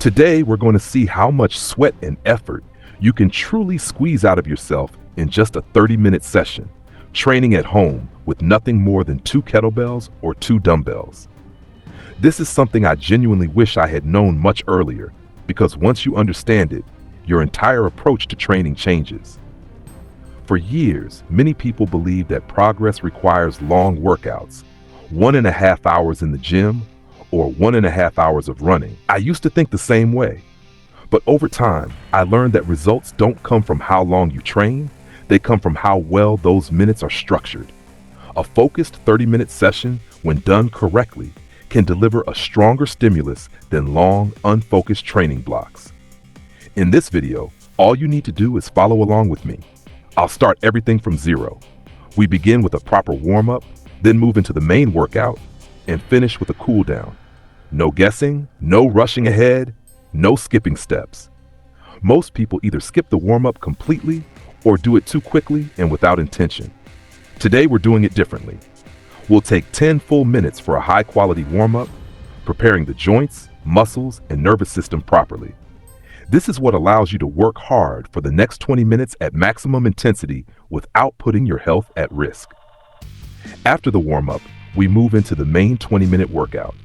Today, we're going to see how much sweat and effort you can truly squeeze out of yourself in just a 30-minute session, training at home with nothing more than 2 kettlebells or 2 dumbbells. This is something I genuinely wish I had known much earlier, because once you understand it, your entire approach to training changes. For years, many people believe that progress requires long workouts, 1.5 hours in the gym, or 1.5 hours of running. I used to think the same way. But over time, I learned that results don't come from how long you train, they come from how well those minutes are structured. A focused 30-minute session, when done correctly, can deliver a stronger stimulus than long, unfocused training blocks. In this video, all you need to do is follow along with me. I'll start everything from zero. We begin with a proper warm-up, then move into the main workout, and finish with a cool down. No guessing, no rushing ahead, no skipping steps. Most people either skip the warm-up completely or do it too quickly and without intention. Today we're doing it differently. We'll take 10 full minutes for a high-quality warm-up, preparing the joints, muscles, and nervous system properly. This is what allows you to work hard for the next 20 minutes at maximum intensity without putting your health at risk. After the warm-up, we move into the main 20-minute workout.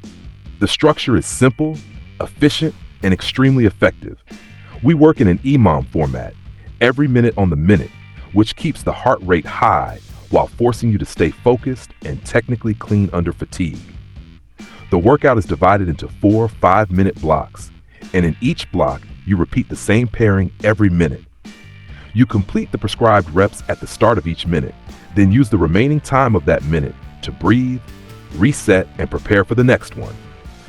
The structure is simple, efficient, and extremely effective. We work in an EMOM format, every minute on the minute, which keeps the heart rate high while forcing you to stay focused and technically clean under fatigue. The workout is divided into 4 5-minute blocks, and in each block, you repeat the same pairing every minute. You complete the prescribed reps at the start of each minute, then use the remaining time of that minute to breathe, reset, and prepare for the next one.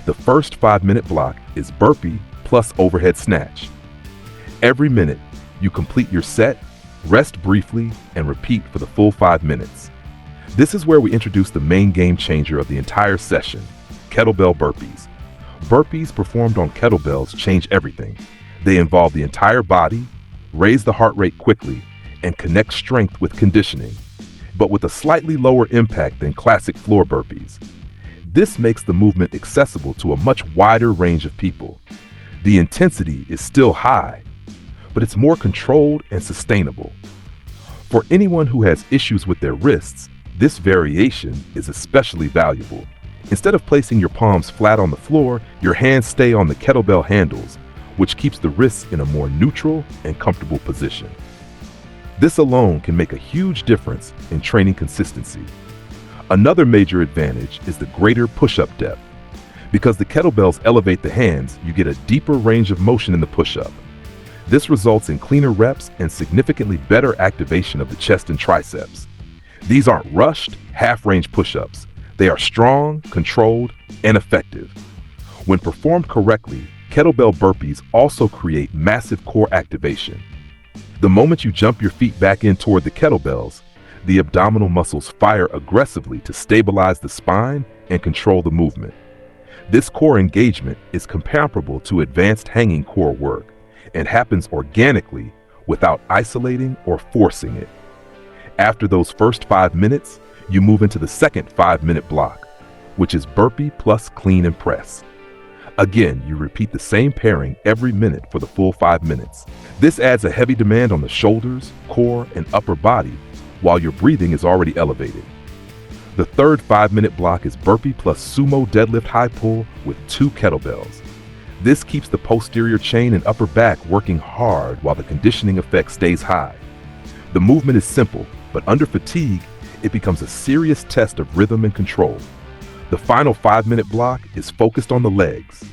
The first 5-minute block is burpee plus overhead snatch. Every minute, you complete your set, rest briefly, and repeat for the full 5 minutes. This is where we introduce the main game changer of the entire session, kettlebell burpees. Burpees performed on kettlebells change everything. They involve the entire body, raise the heart rate quickly, and connect strength with conditioning, but with a slightly lower impact than classic floor burpees. This makes the movement accessible to a much wider range of people. The intensity is still high, but it's more controlled and sustainable. For anyone who has issues with their wrists, this variation is especially valuable. Instead of placing your palms flat on the floor, your hands stay on the kettlebell handles, which keeps the wrists in a more neutral and comfortable position. This alone can make a huge difference in training consistency. Another major advantage is the greater push-up depth. Because the kettlebells elevate the hands, you get a deeper range of motion in the push-up. This results in cleaner reps and significantly better activation of the chest and triceps. These aren't rushed, half-range push-ups. They are strong, controlled, and effective. When performed correctly, kettlebell burpees also create massive core activation. The moment you jump your feet back in toward the kettlebells, the abdominal muscles fire aggressively to stabilize the spine and control the movement. This core engagement is comparable to advanced hanging core work and happens organically without isolating or forcing it. After those first 5 minutes, you move into the second 5-minute block, which is burpee plus clean and press. Again, you repeat the same pairing every minute for the full 5 minutes. This adds a heavy demand on the shoulders, core, and upper body while your breathing is already elevated. The third 5-minute block is burpee plus sumo deadlift high pull with 2 kettlebells. This keeps the posterior chain and upper back working hard while the conditioning effect stays high. The movement is simple, but under fatigue, it becomes a serious test of rhythm and control. The final 5-minute block is focused on the legs.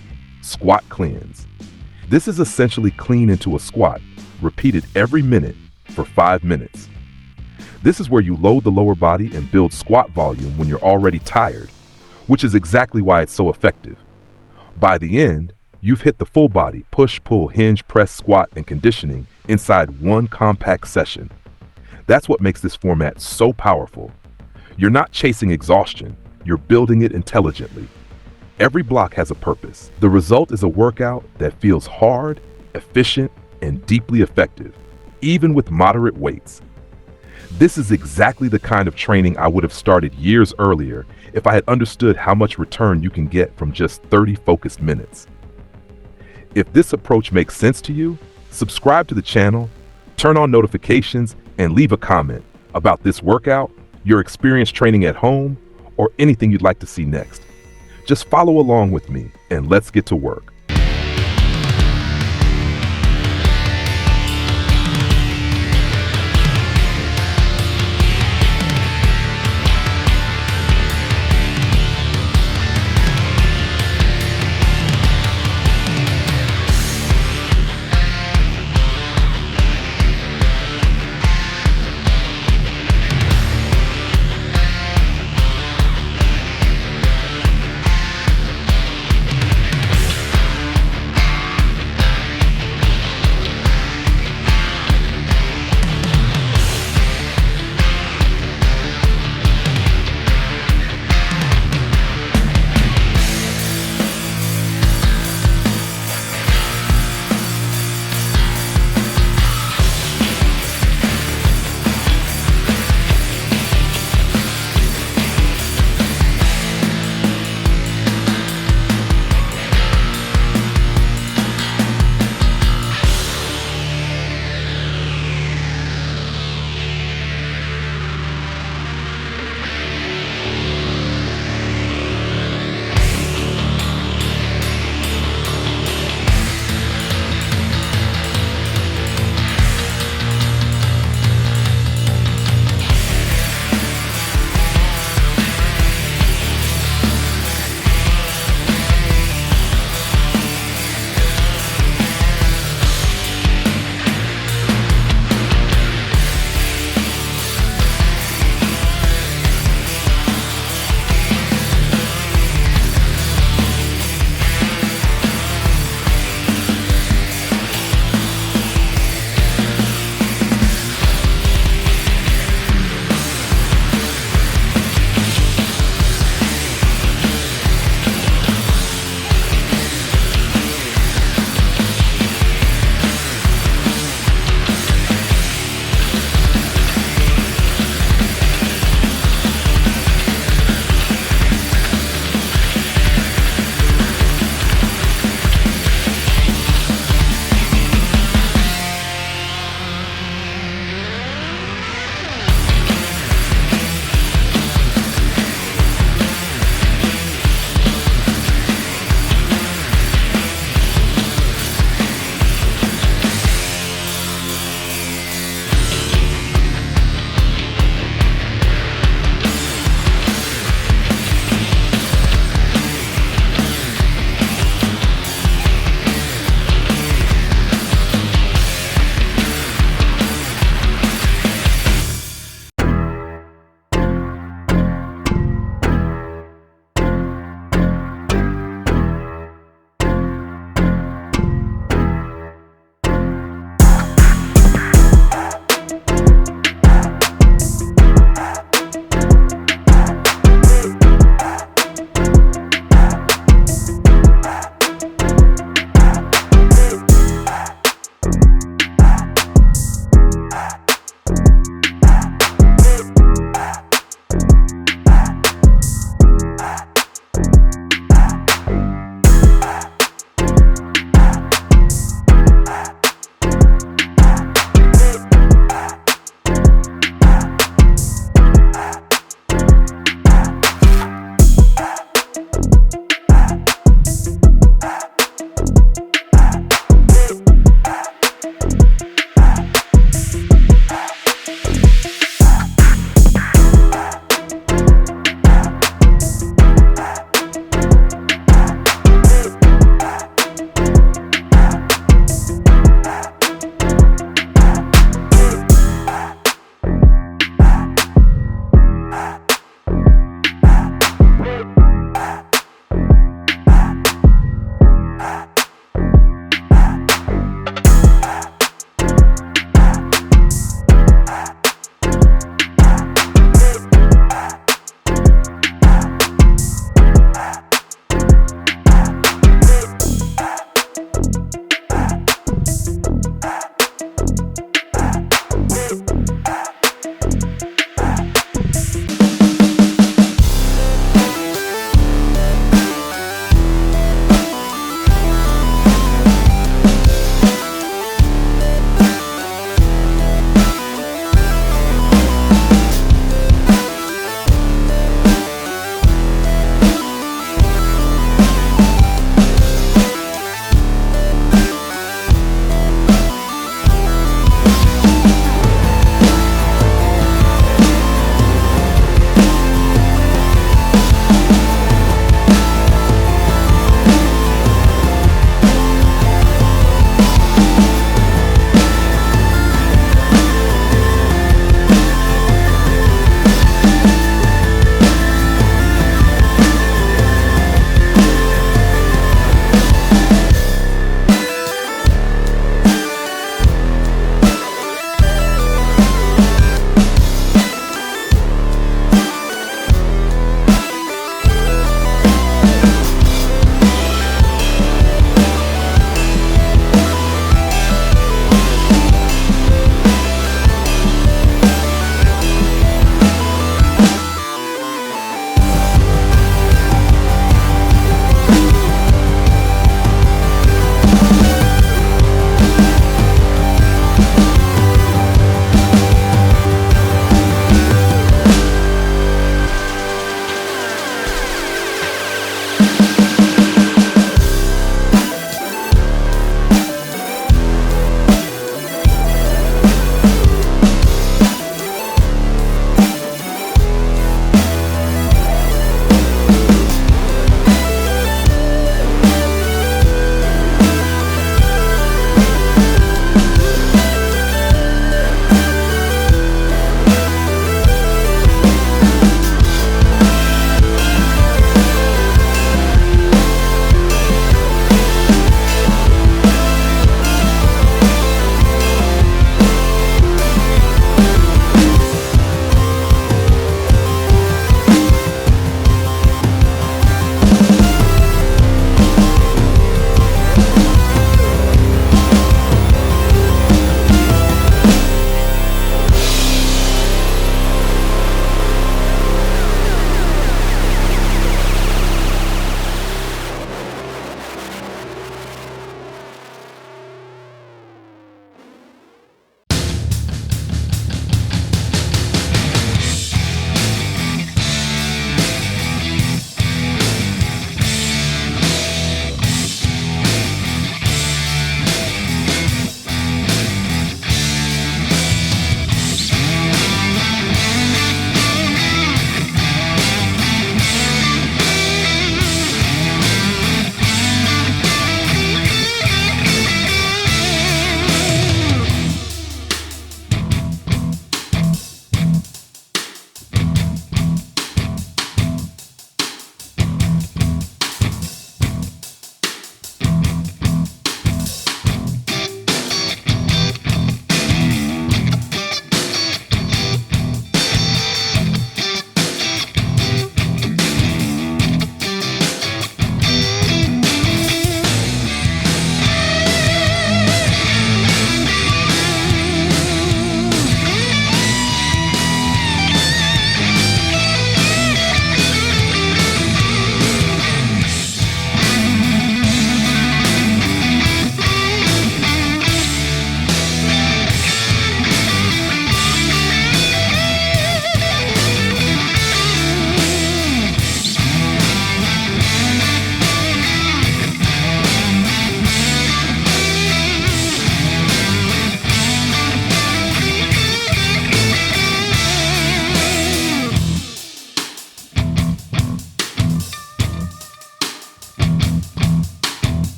Squat cleanse. This is essentially clean into a squat, repeated every minute for 5 minutes. This is where you load the lower body and build squat volume when you're already tired, which is exactly why it's so effective. By the end, you've hit the full body push, pull, hinge, press, squat, and conditioning inside one compact session. That's what makes this format so powerful. You're not chasing exhaustion, you're building it intelligently. Every block has a purpose. The result is a workout that feels hard, efficient, and deeply effective, even with moderate weights. This is exactly the kind of training I would have started years earlier if I had understood how much return you can get from just 30 focused minutes. If this approach makes sense to you, subscribe to the channel, turn on notifications, and leave a comment about this workout, your experience training at home, or anything you'd like to see next. Just follow along with me and let's get to work.